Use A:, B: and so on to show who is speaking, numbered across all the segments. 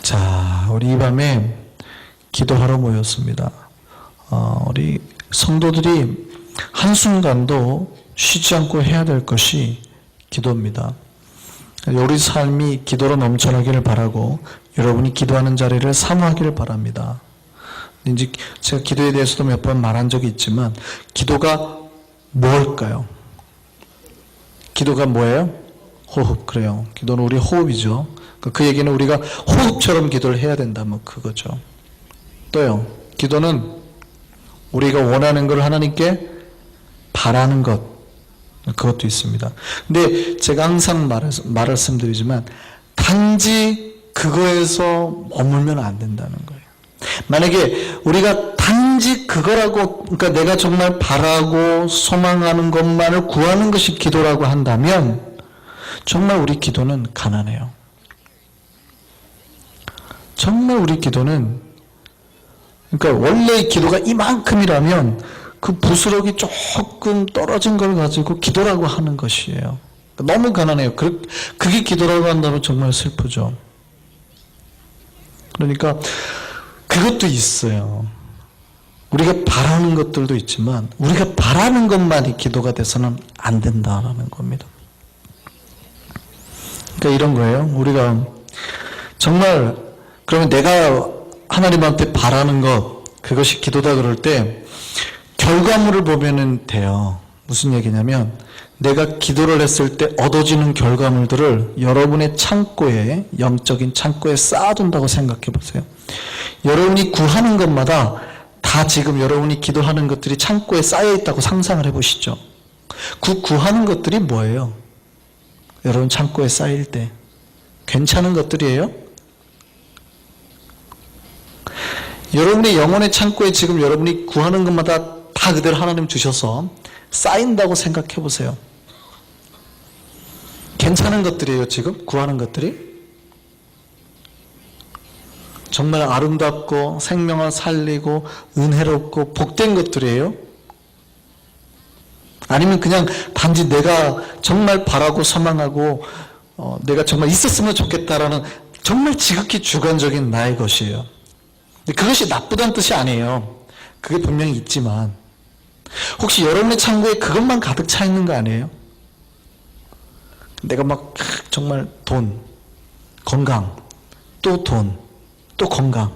A: 자, 우리 이 밤에 기도하러 모였습니다. 우리 성도들이 한순간도 쉬지 않고 해야 될 것이 기도입니다. 우리 삶이 기도로 넘쳐나기를 바라고 여러분이 기도하는 자리를 사모하기를 바랍니다. 이제 제가 기도에 대해서도 몇 번 말한 적이 있지만 기도가 뭘까요? 기도가 뭐예요? 호흡. 그래요. 기도는 우리 호흡이죠. 그 얘기는 우리가 호흡처럼 기도를 해야 된다, 뭐 그거죠. 또요, 기도는 우리가 원하는 걸 하나님께 바라는 것, 그것도 있습니다. 근데 제가 항상 말씀드리지만 단지 그거에서 머물면 안 된다는 거예요. 만약에 우리가 단지 그거라고, 그러니까 내가 정말 바라고 소망하는 것만을 구하는 것이 기도라고 한다면 정말 우리 기도는 가난해요. 정말 우리 기도는, 그러니까 원래 기도가 이만큼이라면 그 부스러기 조금 떨어진 걸 가지고 기도라고 하는 것이에요. 너무 가난해요. 그게 기도라고 한다면 정말 슬프죠. 그러니까 그것도 있어요. 우리가 바라는 것들도 있지만 우리가 바라는 것만이 기도가 돼서는 안 된다는 겁니다. 그러니까 이런 거예요. 우리가 정말 그러면 내가 하나님한테 바라는 것, 그것이 기도다 그럴 때 결과물을 보면 돼요. 무슨 얘기냐면 내가 기도를 했을 때 얻어지는 결과물들을 여러분의 창고에, 영적인 창고에 쌓아둔다고 생각해 보세요. 여러분이 구하는 것마다 다 지금 여러분이 기도하는 것들이 창고에 쌓여 있다고 상상을 해 보시죠. 구하는 것들이 뭐예요? 여러분 창고에 쌓일 때 괜찮은 것들이에요? 여러분의 영혼의 창고에 지금 여러분이 구하는 것마다 다 그대로 하나님 주셔서 쌓인다고 생각해 보세요. 괜찮은 것들이에요, 지금 구하는 것들이? 정말 아름답고 생명을 살리고 은혜롭고 복된 것들이에요? 아니면 그냥 단지 내가 정말 바라고 소망하고 내가 정말 있었으면 좋겠다라는 정말 지극히 주관적인 나의 것이에요. 그것이 나쁘다는 뜻이 아니에요. 그게 분명히 있지만 혹시 여러분의 창고에 그것만 가득 차 있는 거 아니에요? 내가 막 정말 돈, 건강, 또 돈, 또 건강,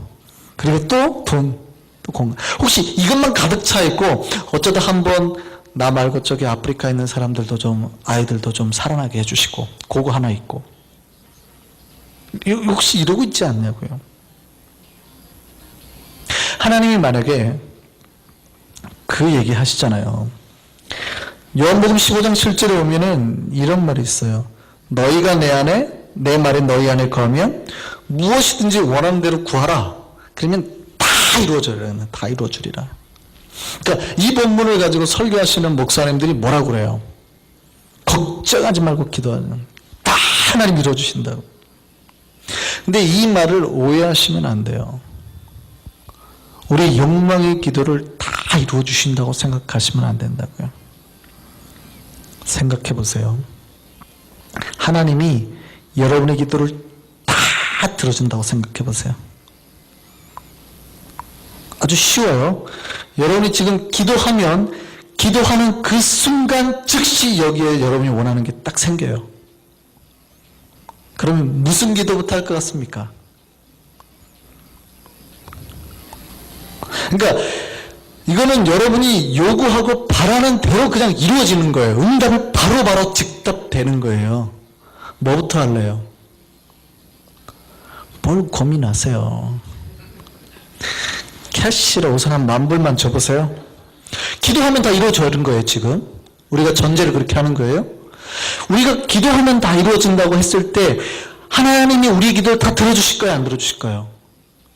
A: 그리고 또 돈, 또 건강. 혹시 이것만 가득 차 있고 어쩌다 한번 나 말고 저기 아프리카에 있는 사람들도 좀, 아이들도 좀 살아나게 해주시고 그거 하나 있고 혹시 이러고 있지 않냐고요. 하나님이 만약에 그 얘기 하시잖아요. 요한복음 15장 7절에 보면은 이런 말이 있어요. 너희가 내 안에, 내 말이 너희 안에 거하면 무엇이든지 원하는 대로 구하라. 그러면 다 이루어져요. 다 이루어주리라. 그러니까 이 본문을 가지고 설교하시는 목사님들이 뭐라고 그래요? 걱정하지 말고 기도하는, 다 하나님 이루어주신다고. 근데 이 말을 오해하시면 안 돼요. 우리 욕망의 기도를 다 이루어주신다고 생각하시면 안 된다고요. 생각해 보세요. 하나님이 여러분의 기도를 다 들어준다고 생각해 보세요. 아주 쉬워요. 여러분이 지금 기도하면 기도하는 그 순간 즉시 여기에 여러분이 원하는 게 딱 생겨요. 그러면 무슨 기도부터 할 것 같습니까? 그러니까 이거는 여러분이 요구하고 바라는 대로 그냥 이루어지는 거예요. 응답이 바로바로 즉답되는 거예요. 뭐부터 할래요? 뭘 고민하세요? 캐시로 우선 한 10,000불만 줘보세요. 기도하면 다 이루어지는 거예요, 지금. 우리가 전제를 그렇게 하는 거예요. 우리가 기도하면 다 이루어진다고 했을 때 하나님이 우리 기도를 다 들어주실 거예요, 안 들어주실 거예요?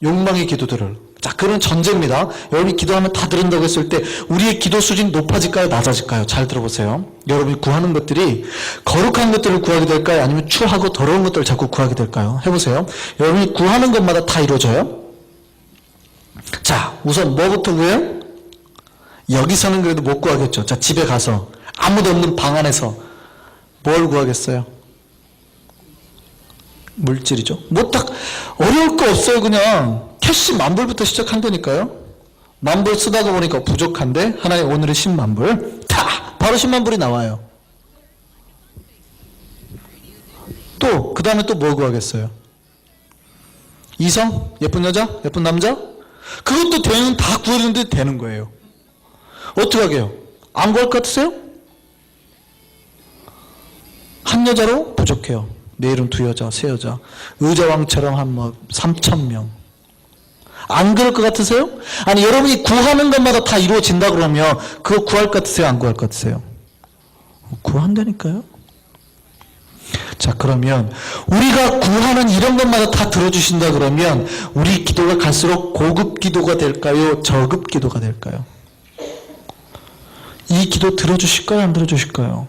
A: 욕망의 기도들을. 자, 그런 전제입니다. 여러분이 기도하면 다 들은다고 했을 때 우리의 기도 수준이 높아질까요, 낮아질까요? 잘 들어보세요. 여러분이 구하는 것들이 거룩한 것들을 구하게 될까요? 아니면 추하고 더러운 것들을 자꾸 구하게 될까요? 해보세요. 여러분이 구하는 것마다 다 이루어져요? 자, 우선 뭐부터 구해요? 여기서는 그래도 못 구하겠죠. 자, 집에 가서 아무도 없는 방 안에서 뭘 구하겠어요? 물질이죠. 뭐 딱 어려울 거 없어요. 그냥 캐시 10,000불부터 시작한다니까요. 10,000불 쓰다가 보니까 부족한데 하나님 오늘은 100,000불 다 바로 100,000불이 나와요. 또 그 다음에 또 뭐 구하겠어요? 이성? 예쁜 여자? 예쁜 남자? 그것도 되는, 다 구하는데 되는 거예요. 어떻게 하게요? 안 구할 것 같으세요? 한 여자로 부족해요. 내일은 2여자, 3여자. 의자왕처럼 한 뭐 3,000명. 안 그럴 것 같으세요? 아니 여러분이 구하는 것마다 다 이루어진다 그러면 그거 구할 것 같으세요? 안 구할 것 같으세요? 구한다니까요. 자, 그러면 우리가 구하는 이런 것마다 다 들어주신다 그러면 우리 기도가 갈수록 고급 기도가 될까요? 저급 기도가 될까요? 이 기도 들어주실까요? 안 들어주실까요?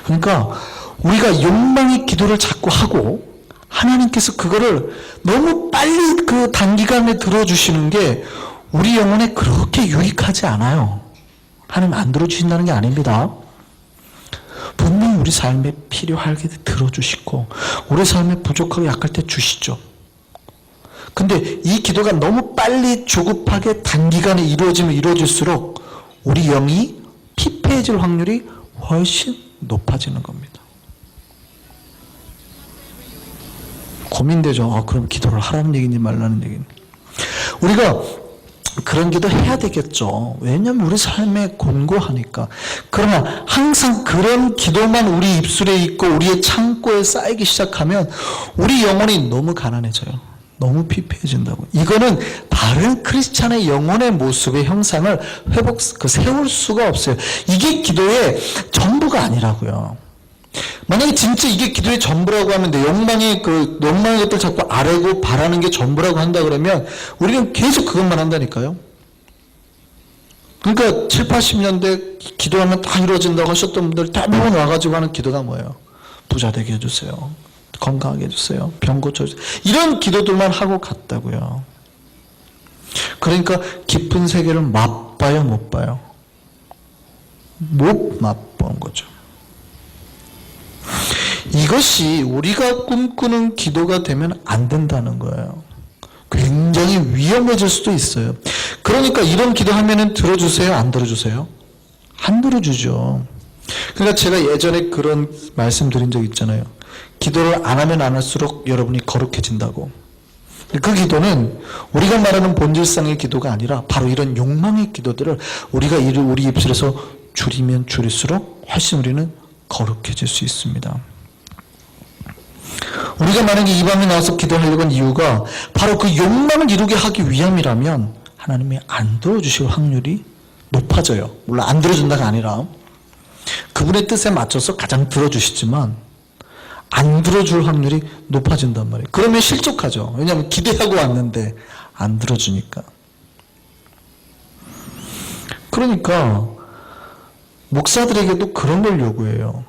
A: 그러니까 우리가 욕망의 기도를 자꾸 하고 하나님께서 그거를 너무 빨리 그 단기간에 들어주시는 게 우리 영혼에 그렇게 유익하지 않아요. 하나님 안 들어주신다는 게 아닙니다. 분명히 우리 삶에 필요하게 들어주시고 우리 삶에 부족하고 약할 때 주시죠. 근데 이 기도가 너무 빨리 조급하게 단기간에 이루어지면 이루어질수록 우리 영이 피폐해질 확률이 훨씬 높아지는 겁니다. 고민되죠. 그럼 기도를 하라는 얘기인지 말라는 얘기인지. 우리가 그런 기도 해야 되겠죠. 왜냐하면 우리 삶에 곤고하니까. 그러나 항상 그런 기도만 우리 입술에 있고 우리의 창고에 쌓이기 시작하면 우리 영혼이 너무 가난해져요. 너무 피폐해진다고. 이거는 바른 크리스찬의 영혼의 모습의 형상을 세울 수가 없어요. 이게 기도의 전부가 아니라고요. 만약에 진짜 이게 기도의 전부라고 하면 내 욕망의 것들 자꾸 아뢰고 바라는 게 전부라고 한다 그러면 우리는 계속 그것만 한다니까요. 그러니까 7, 80년대 기도하면 다 이루어진다고 하셨던 분들 대부분 와가지고 하는 기도가 뭐예요? 부자 되게 해주세요. 건강하게 해주세요. 병 고쳐주세요. 이런 기도들만 하고 갔다고요. 그러니까 깊은 세계를 맛봐요, 못 봐요? 못 맛본 거죠. 이것이 우리가 꿈꾸는 기도가 되면 안 된다는 거예요. 굉장히 위험해질 수도 있어요. 그러니까 이런 기도하면은 들어주세요? 안 들어주세요? 안 들어주죠. 그러니까 제가 예전에 그런 말씀드린 적 있잖아요. 기도를 안 하면 안 할수록 여러분이 거룩해진다고. 그 기도는 우리가 말하는 본질상의 기도가 아니라 바로 이런 욕망의 기도들을 우리가 우리 입술에서 줄이면 줄일수록 훨씬 우리는 거룩해질 수 있습니다. 우리가 만약에 이 밤에 나와서 기도하려고 한 이유가 바로 그 욕망을 이루게 하기 위함이라면 하나님이 안 들어주실 확률이 높아져요. 물론 안 들어준다가 아니라 그분의 뜻에 맞춰서 가장 들어주시지만 안 들어줄 확률이 높아진단 말이에요. 그러면 실족하죠. 왜냐하면 기대하고 왔는데 안 들어주니까. 그러니까 목사들에게도 그런 걸 요구해요.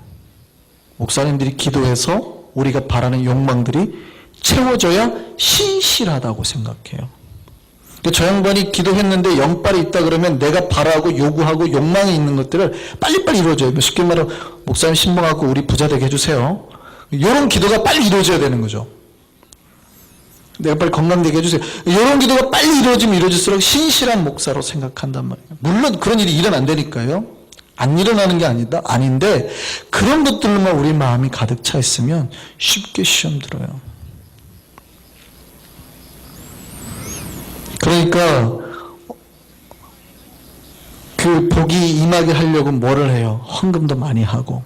A: 목사님들이 기도해서 우리가 바라는 욕망들이 채워져야 신실하다고 생각해요. 저 양반이 기도했는데 영빨이 있다 그러면 내가 바라고 요구하고 욕망이 있는 것들을 빨리빨리 이루어져요. 쉽게 말하면 목사님 신봉하고 우리 부자 되게 해주세요. 이런 기도가 빨리 이루어져야 되는 거죠. 내가 빨리 건강되게 해주세요. 이런 기도가 빨리 이루어지면 이루어질수록 신실한 목사로 생각한단 말이에요. 물론 그런 일이 일어난다니까요. 안 일어나는 게 아닌데 그런 것들로만 우리 마음이 가득 차 있으면 쉽게 시험 들어요. 그러니까 그 복이 임하게 하려고 뭐를 해요? 헌금도 많이 하고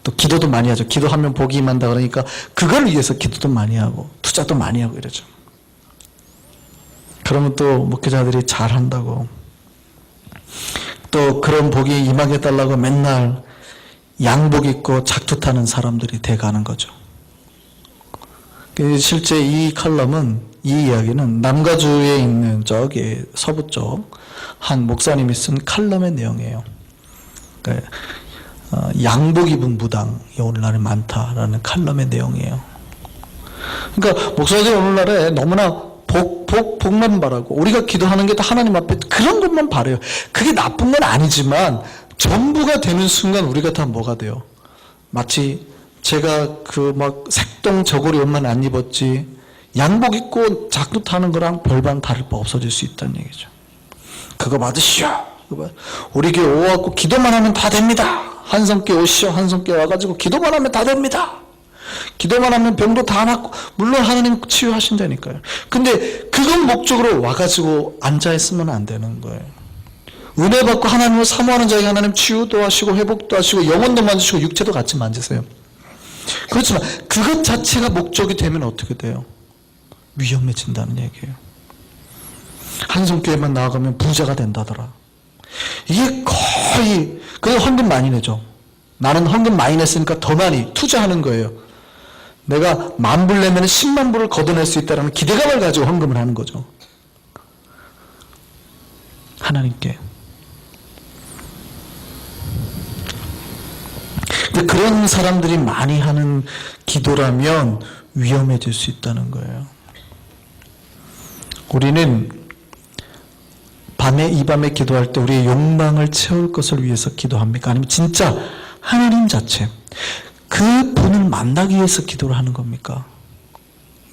A: 또 기도도 많이 하죠. 기도하면 복이 임한다 그러니까 그걸 위해서 기도도 많이 하고 투자도 많이 하고 이러죠. 그러면 또 목회자들이 잘한다고 또 그런 복이 임하게 해달라고 맨날 양복 입고 작두 타는 사람들이 돼가는 거죠. 실제 이 칼럼은, 이 이야기는 남가주에 있는 저기 서부 쪽 한 목사님이 쓴 칼럼의 내용이에요. 그러니까 양복 입은 무당이 오늘날에 많다라는 칼럼의 내용이에요. 그러니까 목사들이 오늘날에 너무나 복만 바라고 우리가 기도하는 게 다 하나님 앞에 그런 것만 바라요. 그게 나쁜 건 아니지만 전부가 되는 순간 우리가 다 뭐가 돼요? 마치 제가 그 막 색동 저고리 옷만 안 입었지 양복 입고 자꾸 타는 거랑 별반 다를 바 없어질 수 있다는 얘기죠. 그거 받으시오. 우리 교회 오갖고 기도만 하면 다 됩니다. 한성교회 오시오. 한성교회 와가지고 기도만 하면 다 됩니다. 기도만 하면 병도 다 낫고, 물론 하나님 치유하신다니까요. 근데 그건 목적으로 와가지고 앉아있으면 안 되는 거예요. 은혜 받고 하나님을 사모하는 자에게 하나님 치유도 하시고 회복도 하시고 영혼도 만지시고 육체도 같이 만지세요. 그렇지만 그것 자체가 목적이 되면 어떻게 돼요? 위험해진다는 얘기예요. 한성교회만 나아가면 부자가 된다더라. 이게 거의, 그래서 헌금 많이 내죠. 나는 헌금 많이 냈으니까 더 많이 투자하는 거예요. 내가 10,000불 내면 10만 불을 걷어낼 수 있다는 기대감을 가지고 헌금을 하는 거죠. 하나님께. 근데 그런 사람들이 많이 하는 기도라면 위험해질 수 있다는 거예요. 우리는 이 밤에 기도할 때 우리의 욕망을 채울 것을 위해서 기도합니까? 아니면 진짜 하나님 자체, 그 분을 만나기 위해서 기도를 하는 겁니까?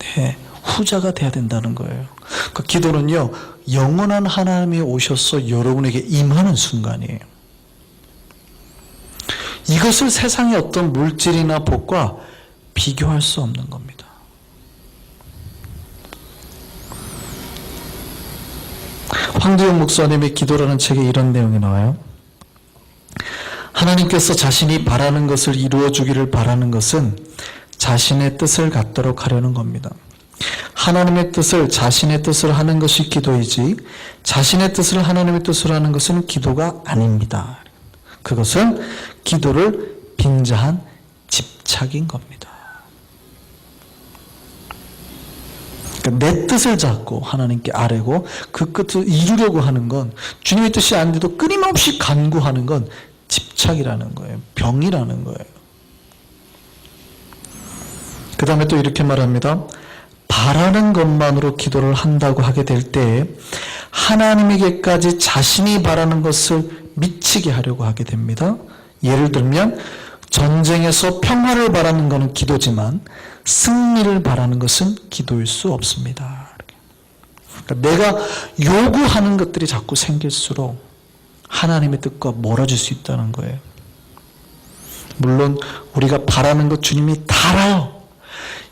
A: 네, 후자가 돼야 된다는 거예요. 그 기도는요, 영원한 하나님이 오셔서 여러분에게 임하는 순간이에요. 이것을 세상의 어떤 물질이나 복과 비교할 수 없는 겁니다. 황두영 목사님의 기도라는 책에 이런 내용이 나와요. 하나님께서 자신이 바라는 것을 이루어주기를 바라는 것은 자신의 뜻을 갖도록 하려는 겁니다. 하나님의 뜻을 자신의 뜻을 하는 것이 기도이지 자신의 뜻을 하나님의 뜻으로 하는 것은 기도가 아닙니다. 그것은 기도를 빙자한 집착인 겁니다. 그러니까 내 뜻을 잡고 하나님께 아뢰고 그 끝을 이루려고 하는 건, 주님의 뜻이 아닌데도 끊임없이 간구하는 건 집착이라는 거예요. 병이라는 거예요. 그 다음에 또 이렇게 말합니다. 바라는 것만으로 기도를 한다고 하게 될 때 하나님에게까지 자신이 바라는 것을 미치게 하려고 하게 됩니다. 예를 들면 전쟁에서 평화를 바라는 것은 기도지만 승리를 바라는 것은 기도일 수 없습니다. 그러니까 내가 요구하는 것들이 자꾸 생길수록 하나님의 뜻과 멀어질 수 있다는 거예요. 물론 우리가 바라는 것 주님이 다 알아요.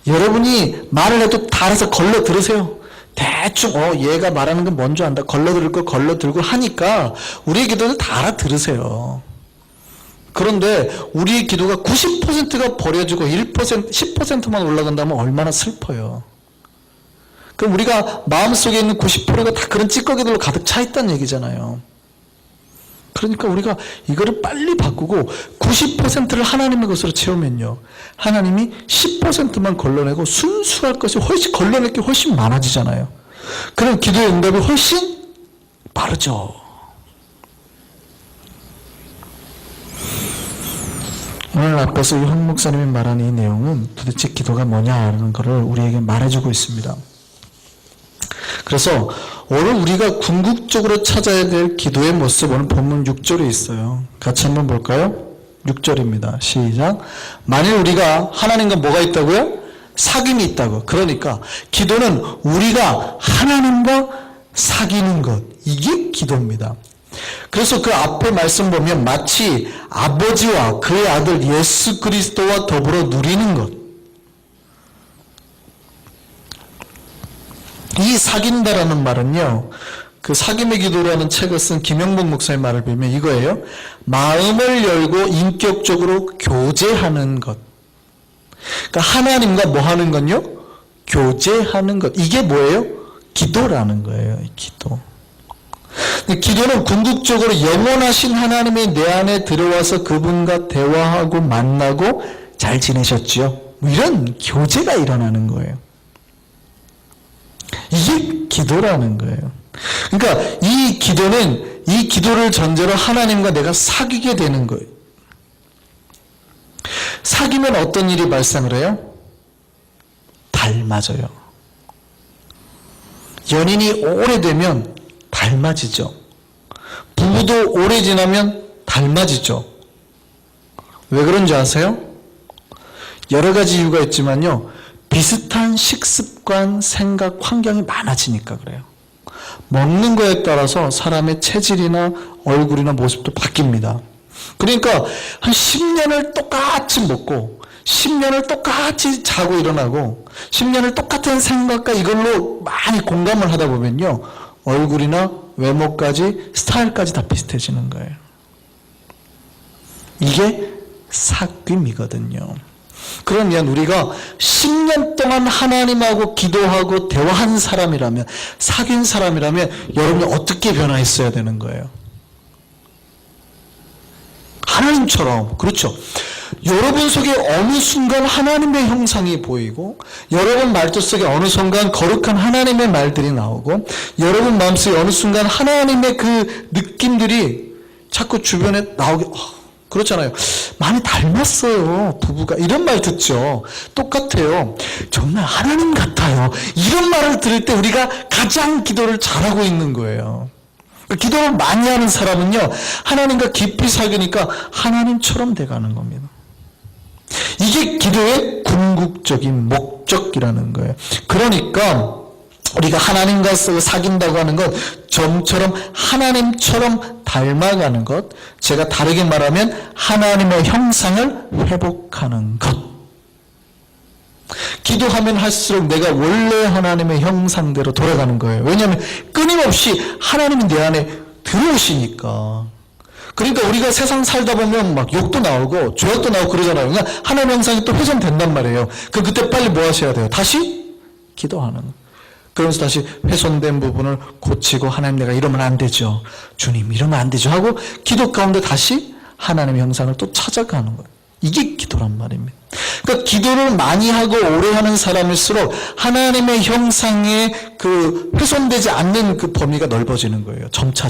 A: 여러분이 말을 해도 다 알아서 걸러 들으세요. 대충 얘가 말하는 건 뭔지 안다. 걸러 들을 거 걸러 들고 하니까 우리의 기도는 다 알아들으세요. 그런데 우리의 기도가 90%가 버려지고 1%, 10%만 올라간다면 얼마나 슬퍼요. 그럼 우리가 마음속에 있는 90%가 다 그런 찌꺼기들로 가득 차 있다는 얘기잖아요. 그러니까 우리가 이거를 빨리 바꾸고 90%를 하나님의 것으로 채우면요, 하나님이 10%만 걸러내고 순수할 것이 훨씬, 걸러낼 게 훨씬 많아지잖아요. 그럼 기도의 응답이 훨씬 빠르죠. 오늘 앞에서 황 목사님이 말하는 이 내용은 도대체 기도가 뭐냐는 것을 우리에게 말해주고 있습니다. 그래서 오늘 우리가 궁극적으로 찾아야 될 기도의 모습, 오늘 본문 6절에 있어요. 같이 한번 볼까요? 6절입니다. 시작. 만일 우리가 하나님과 뭐가 있다고요? 사귐이 있다고. 그러니까 기도는 우리가 하나님과 사귀는 것, 이게 기도입니다. 그래서 그 앞에 말씀 보면 마치 아버지와 그의 아들 예수 그리스도와 더불어 누리는 것, 이 사귄다라는 말은요, 그 사귐의 기도라는 책을 쓴 김영복 목사의 말을 빌면 이거예요. 마음을 열고 인격적으로 교제하는 것. 그러니까 하나님과 뭐 하는 건요? 교제하는 것. 이게 뭐예요? 기도라는 거예요. 기도. 기도는 궁극적으로 영원하신 하나님이 내 안에 들어와서 그분과 대화하고 만나고 잘 지내셨지요? 뭐 이런 교제가 일어나는 거예요. 이게 기도라는 거예요. 그러니까 이 기도는, 이 기도를 전제로 하나님과 내가 사귀게 되는 거예요. 사귀면 어떤 일이 발생을 해요? 닮아져요. 연인이 오래되면 닮아지죠. 부부도 오래 지나면 닮아지죠. 왜 그런지 아세요? 여러 가지 이유가 있지만요. 비슷한 식습관, 생각, 환경이 많아지니까 그래요. 먹는 거에 따라서 사람의 체질이나 얼굴이나 모습도 바뀝니다. 그러니까 한 10년을 똑같이 먹고 10년을 똑같이 자고 일어나고 10년을 똑같은 생각과 이걸로 많이 공감을 하다 보면요. 얼굴이나 외모까지 스타일까지 다 비슷해지는 거예요. 이게 사귐이거든요. 그러면 우리가 10년 동안 하나님하고 기도하고 대화한 사람이라면, 사귄 사람이라면 여러분이 어떻게 변화했어야 되는 거예요? 하나님처럼. 그렇죠. 여러분 속에 어느 순간 하나님의 형상이 보이고, 여러분 말투 속에 어느 순간 거룩한 하나님의 말들이 나오고, 여러분 마음속에 어느 순간 하나님의 그 느낌들이 자꾸 주변에 나오게, 그렇잖아요. 많이 닮았어요, 부부가. 이런 말 듣죠. 똑같아요. 정말 하나님 같아요. 이런 말을 들을 때 우리가 가장 기도를 잘하고 있는 거예요. 기도를 많이 하는 사람은요, 하나님과 깊이 사귀니까 하나님처럼 돼가는 겁니다. 이게 기도의 궁극적인 목적이라는 거예요. 그러니까 우리가 하나님과 사귄다고 하는 건 점처럼 하나님처럼 닮아가는 것, 제가 다르게 말하면 하나님의 형상을 회복하는 것. 기도하면 할수록 내가 원래 하나님의 형상대로 돌아가는 거예요. 왜냐하면 끊임없이 하나님이 내 안에 들어오시니까. 그러니까 우리가 세상 살다 보면 막 욕도 나오고 죄악도 나오고 그러잖아요. 그러니까 하나님의 형상이 또 훼손된단 말이에요. 그때 빨리 뭐 하셔야 돼요? 다시 기도하는 거예요. 그러면서 다시 훼손된 부분을 고치고, 하나님 내가 이러면 안 되죠. 주님 이러면 안 되죠. 하고 기도 가운데 다시 하나님의 형상을 또 찾아가는 거예요. 이게 기도란 말입니다. 그러니까 기도를 많이 하고 오래 하는 사람일수록 하나님의 형상에 그 훼손되지 않는 그 범위가 넓어지는 거예요. 점차.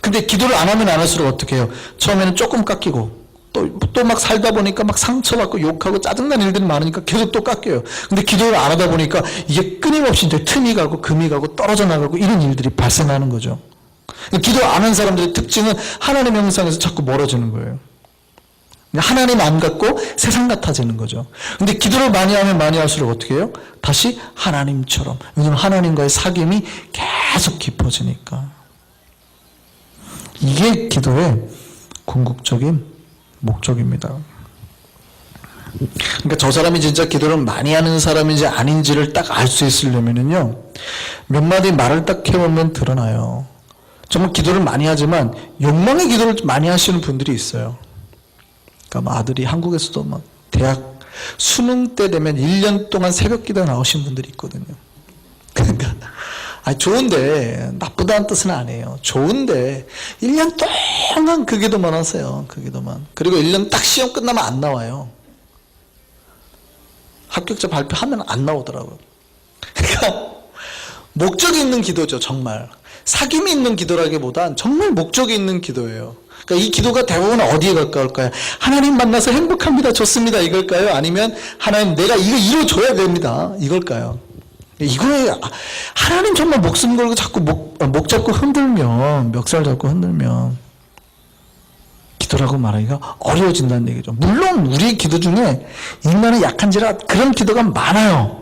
A: 근데 기도를 안 하면 안 할수록 어떻게 해요? 처음에는 조금 깎이고 또 막 살다 보니까 막 상처받고 욕하고 짜증나는 일들이 많으니까 계속 또 깎여요. 근데 기도를 안 하다 보니까 이게 끊임없이 이제 틈이 가고 금이 가고 떨어져 나가고 이런 일들이 발생하는 거죠. 기도 안 한 사람들의 특징은 하나님의 형상에서 자꾸 멀어지는 거예요. 하나님 안 같고 세상 같아지는 거죠. 근데 기도를 많이 하면 많이 할수록 어떻게 해요? 다시 하나님처럼. 왜냐하면 하나님과의 사귐이 계속 깊어지니까. 이게 기도의 궁극적인 목적입니다. 그러니까 저 사람이 진짜 기도를 많이 하는 사람인지 아닌지를 딱 알 수 있으려면요, 몇 마디 말을 딱 해보면 드러나요. 정말 기도를 많이 하지만 욕망의 기도를 많이 하시는 분들이 있어요. 그러니까 아들이 한국에서도 막 대학 수능 때 되면 1년 동안 새벽 기도 나오신 분들이 있거든요. 그러니까 좋은데, 나쁘다는 뜻은 아니에요. 좋은데 1년 동안 그 기도만 하세요. 그 기도만. 그리고 1년 딱 시험 끝나면 안 나와요. 합격자 발표하면 안 나오더라고요. 그러니까 목적이 있는 기도죠. 정말 사귐이 있는 기도라기보단 정말 목적이 있는 기도예요. 그러니까 이 기도가 대부분 어디에 가까울까요? 하나님 만나서 행복합니다, 좋습니다, 이걸까요? 아니면 하나님 내가 이거 이루어줘야 됩니다, 이걸까요? 이거에 하나님 정말 목숨 걸고 자꾸 목 잡고 흔들면, 멱살 잡고 흔들면 기도라고 말하기가 어려워진다는 얘기죠. 물론 우리의 기도 중에 인간은 약한지라 그런 기도가 많아요.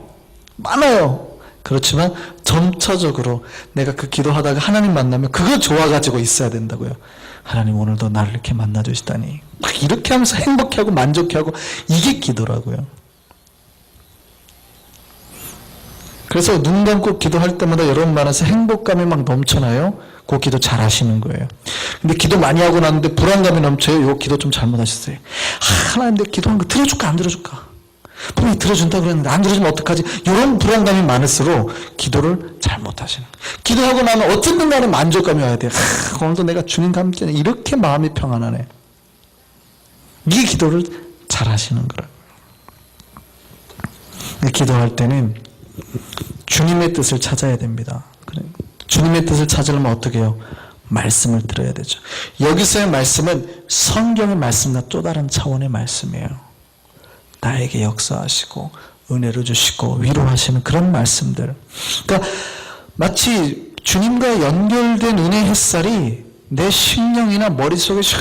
A: 그렇지만 점차적으로 내가 그 기도하다가 하나님 만나면 그거 좋아가지고 있어야 된다고요. 하나님 오늘도 나를 이렇게 만나주시다니, 막 이렇게 하면서 행복해하고 만족해하고, 이게 기도라고요. 그래서 눈 감고 기도할 때마다 여러분 만나서 행복감이 막 넘쳐나요. 그 기도 잘 하시는 거예요. 근데 기도 많이 하고 났는데 불안감이 넘쳐요. 이거 기도 좀 잘못하셨어요. 하나님 내 기도한 거 들어줄까 안 들어줄까? 분명히 들어준다 그랬는데 안 들어주면 어떡하지? 이런 불안감이 많을수록 기도를 잘못하시는 거예요. 기도하고 나면 어쨌든 간에 만족감이 와야 돼요. 오늘도 내가 주님과 함께 이렇게 마음이 평안하네. 이게 기도를 잘 하시는 거라고요. 기도할 때는 주님의 뜻을 찾아야 됩니다. 주님의 뜻을 찾으려면 어떻게 해요? 말씀을 들어야 되죠. 여기서의 말씀은 성경의 말씀과 또 다른 차원의 말씀이에요. 나에게 역사하시고 은혜를 주시고 위로하시는 그런 말씀들. 그러니까 마치 주님과 연결된 은혜 햇살이 내 심령이나 머릿속에 샥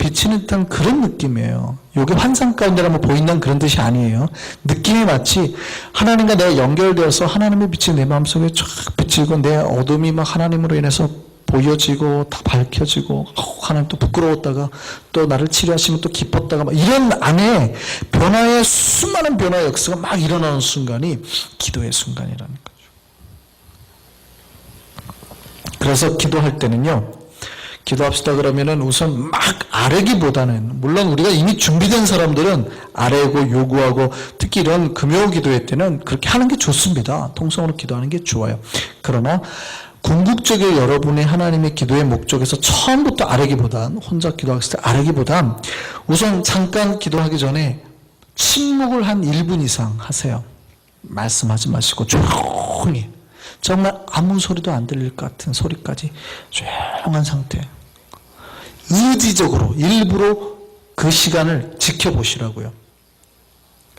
A: 비치는 듯한 그런 느낌이에요. 이게 환상 가운데라면 보인다는 그런 뜻이 아니에요. 느낌이 마치 하나님과 내가 연결되어서 하나님의 빛이 내 마음속에 쫙 비치고 내 어둠이 막 하나님으로 인해서 보여지고 다 밝혀지고 하나님 또 부끄러웠다가 또 나를 치료하시면 또 기뻤다가 막 이런 안에 변화의 수많은 변화의 역사가 막 일어나는 순간이 기도의 순간이라는 거죠. 그래서 기도할 때는요, 기도합시다 그러면은 우선 막 아뢰기보다는, 물론 우리가 이미 준비된 사람들은 아뢰고 요구하고 특히 이런 금요 기도회 때는 그렇게 하는 게 좋습니다. 통성으로 기도하는 게 좋아요. 그러나 궁극적으로 여러분의 하나님의 기도의 목적에서 처음부터 아뢰기보단, 혼자 기도했을 때 아뢰기보단 우선 잠깐 기도하기 전에 침묵을 한 1분 이상 하세요. 말씀하지 마시고 조용히, 정말 아무 소리도 안 들릴 것 같은 소리까지 조용한 상태, 의지적으로 일부러 그 시간을 지켜보시라고요.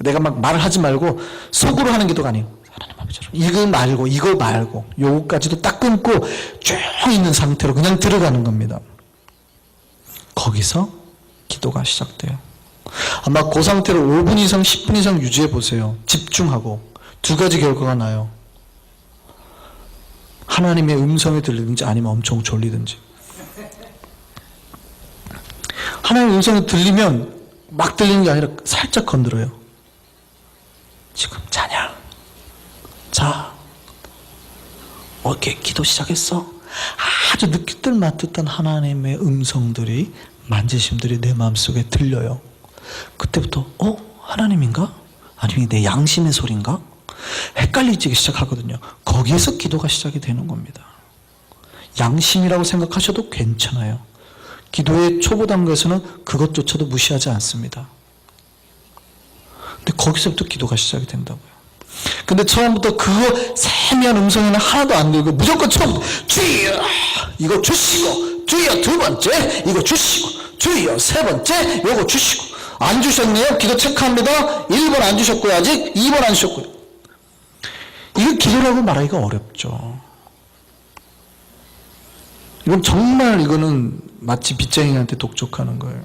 A: 내가 막 말을 하지 말고 속으로 하는 기도가 아니에요. 하나님 아버지로 이거 말고 요거까지도 딱 끊고 조용히 있는 상태로 그냥 들어가는 겁니다. 거기서 기도가 시작돼요. 아마 그 상태로 5분 이상 10분 이상 유지해 보세요. 집중하고 두 가지 결과가 나요. 하나님의 음성이 들리든지 아니면 엄청 졸리든지. 하나님의 음성이 들리면 막 들리는 게 아니라 살짝 건드려요. 지금 자냐? 자, 어깨 기도 시작했어? 아주 느낄 맡듯한 하나님의 음성들이, 만지심들이 내 마음속에 들려요. 그때부터 하나님인가? 아니면 내 양심의 소리인가? 헷갈리기 시작하거든요. 거기에서 기도가 시작이 되는 겁니다. 양심이라고 생각하셔도 괜찮아요. 기도의 초보 단계에서는 그것조차도 무시하지 않습니다. 근데 거기서부터 기도가 시작이 된다고요. 근데 처음부터 그거 세미한 음성에는 하나도 안 들고 무조건 처음 주여 이거 주시고, 주여 두 번째 이거 주시고, 주여 세 번째 이거 주시고. 안 주셨네요? 기도 체크합니다. 1번 안 주셨고요. 아직 2번 안 주셨고요. 이거 기도라고 말하기가 어렵죠. 이건 정말, 이거는 마치 빚쟁이한테 독촉하는 거예요.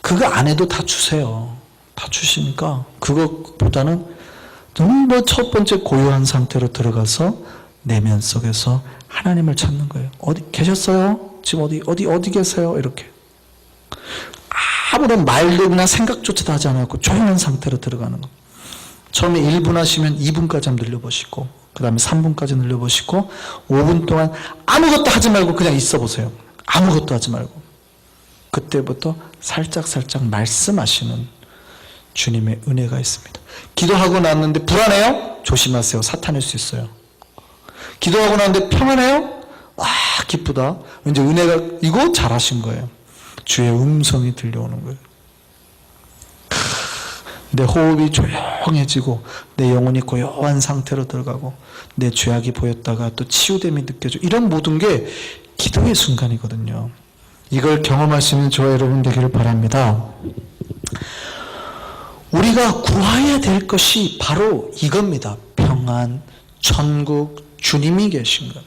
A: 그거 안 해도 다 주세요. 다 주시니까 그것보다는 정말 첫 번째 고요한 상태로 들어가서 내면 속에서 하나님을 찾는 거예요. 어디 계셨어요? 지금 어디 계세요? 이렇게. 아무런 말도 그냥 생각조차도 하지 않고 조용한 상태로 들어가는 거. 처음에 1분 하시면 2분까지 한번 늘려보시고, 그 다음에 3분까지 늘려보시고, 5분 동안 아무것도 하지 말고 그냥 있어 보세요. 아무것도 하지 말고. 그때부터 살짝 말씀하시는 주님의 은혜가 있습니다. 기도하고 났는데 불안해요? 조심하세요. 사탄일 수 있어요. 기도하고 났는데 평안해요? 기쁘다. 이제 은혜가, 이거 잘하신 거예요. 주의 음성이 들려오는 거예요. 내 호흡이 조용해지고 내 영혼이 고요한 상태로 들어가고 내 죄악이 보였다가 또 치유됨이 느껴지고, 이런 모든 게 기도의 순간이거든요. 이걸 경험할 수 있는 저와 여러분 되기를 바랍니다. 우리가 구해야 될 것이 바로 이겁니다. 평안, 천국, 주님이 계신 것.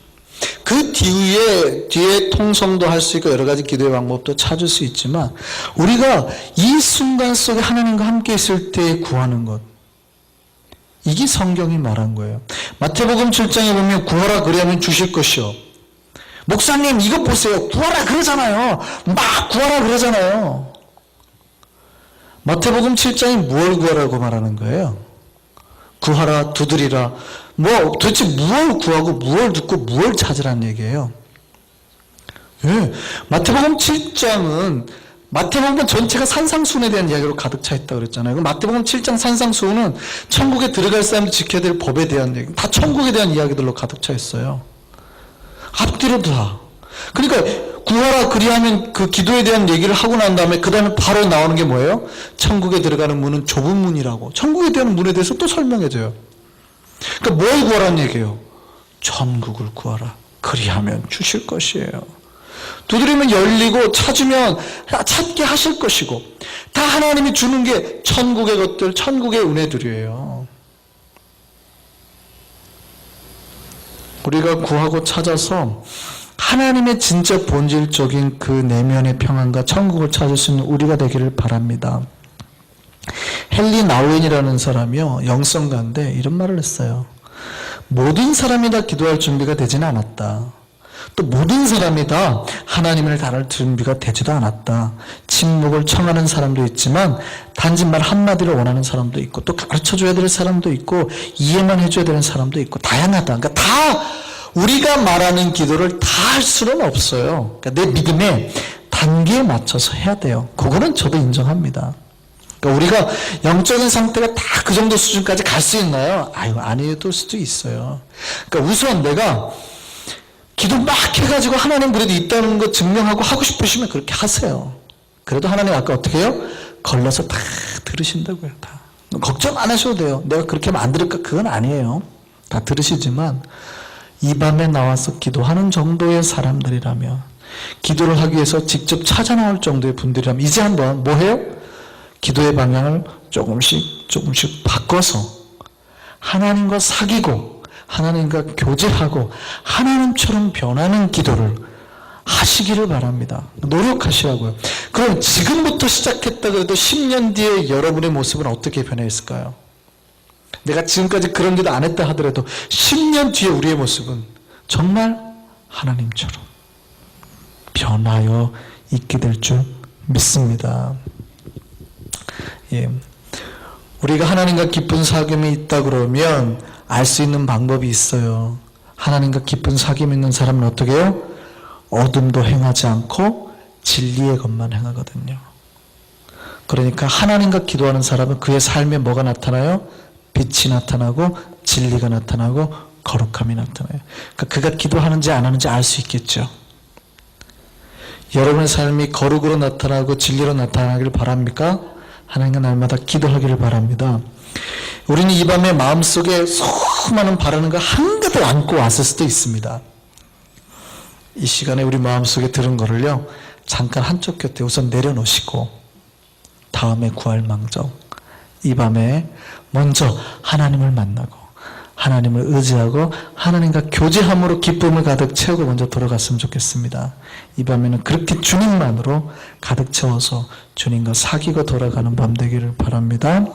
A: 그 뒤에 통성도 할 수 있고 여러 가지 기도의 방법도 찾을 수 있지만, 우리가 이 순간 속에 하나님과 함께 있을 때 구하는 것, 이게 성경이 말한 거예요. 마태복음 7장에 보면 구하라 그리하면 주실 것이요. 목사님 이것 보세요. 구하라 그러잖아요. 막 구하라 그러잖아요. 마태복음 7장이 뭘 구하라고 말하는 거예요? 구하라, 두드리라. 도대체 무엇을 구하고 무엇을 듣고 무엇을 찾으라는 얘기예요? 예, 마태복음 7장은 마태복음 전체가 산상수훈에 대한 이야기로 가득 차 있다고 그랬잖아요. 마태복음 7장 산상수훈은 천국에 들어갈 사람들 지켜야 될 법에 대한 얘기, 다 천국에 대한 이야기들로 가득 차 있어요. 앞뒤로 다. 그러니까 구하라 그리하면 그 기도에 대한 얘기를 하고 난 다음에 그 다음에 바로 나오는 게 뭐예요? 천국에 들어가는 문은 좁은 문이라고. 천국에 대한 문에 대해서 또 설명해줘요. 그러니까 뭘 구하라는 얘기예요? 천국을 구하라. 그리하면 주실 것이에요. 두드리면 열리고 찾으면 찾게 하실 것이고, 다 하나님이 주는 게 천국의 것들, 천국의 은혜들이에요. 우리가 구하고 찾아서 하나님의 진짜 본질적인 그 내면의 평안과 천국을 찾을 수 있는 우리가 되기를 바랍니다. 헨리 나우엔이라는 사람이요, 영성가인데 이런 말을 했어요. 모든 사람이 다 기도할 준비가 되지는 않았다. 또 모든 사람이 다 하나님을 다룰 준비가 되지도 않았다. 침묵을 청하는 사람도 있지만 단지 말 한마디를 원하는 사람도 있고, 또 가르쳐줘야 될 사람도 있고, 이해만 해줘야 되는 사람도 있고, 다양하다. 그러니까 다 우리가 말하는 기도를 다 할 수는 없어요. 그러니까 내 믿음의 단계에 맞춰서 해야 돼요. 그거는 저도 인정합니다. 그러니까 우리가 영적인 상태가 다 그 정도 수준까지 갈 수 있나요? 아유, 아니될 수도 있어요. 그러니까 우선 내가 기도 막 해가지고 하나님 그래도 있다는 거 증명하고 하고 싶으시면 그렇게 하세요. 그래도 하나님 아까 어떻게 해요? 걸러서 다 들으신다고요. 다. 걱정 안 하셔도 돼요. 내가 그렇게 하면 안 들을까? 그건 아니에요. 다 들으시지만 이 밤에 나와서 기도하는 정도의 사람들이라면, 기도를 하기 위해서 직접 찾아 나올 정도의 분들이라면 이제 한번 뭐 해요? 기도의 방향을 조금씩 바꿔서 하나님과 사귀고 하나님과 교제하고 하나님처럼 변하는 기도를 하시기를 바랍니다. 노력하시라고요. 그럼 지금부터 시작했다 그래도 10년 뒤에 여러분의 모습은 어떻게 변해 있을까요? 내가 지금까지 그런 기도 안 했다 하더라도 10년 뒤에 우리의 모습은 정말 하나님처럼 변하여 있게 될 줄 믿습니다. 예. 우리가 하나님과 깊은 사귐이 있다 그러면 알 수 있는 방법이 있어요. 하나님과 깊은 사귐이 있는 사람은 어떻게 해요? 어둠도 행하지 않고 진리의 것만 행하거든요. 그러니까 하나님과 기도하는 사람은 그의 삶에 뭐가 나타나요? 빛이 나타나고 진리가 나타나고 거룩함이 나타나요. 그러니까 그가 기도하는지 안 하는지 알 수 있겠죠. 여러분의 삶이 거룩으로 나타나고 진리로 나타나기를 바랍니까? 하나님과 날마다 기도하기를 바랍니다. 우리는 이 밤에 마음속에 수많은 바라는 거 한가득 안고 왔을 수도 있습니다. 이 시간에 우리 마음속에 들은 거를요, 잠깐 한쪽 곁에 우선 내려놓으시고 다음에 구할 망정, 이 밤에 먼저 하나님을 만나고 하나님을 의지하고 하나님과 교제함으로 기쁨을 가득 채우고 먼저 돌아갔으면 좋겠습니다. 이 밤에는 그렇게 주님만으로 가득 채워서 주님과 사귀고 돌아가는 밤 되기를 바랍니다.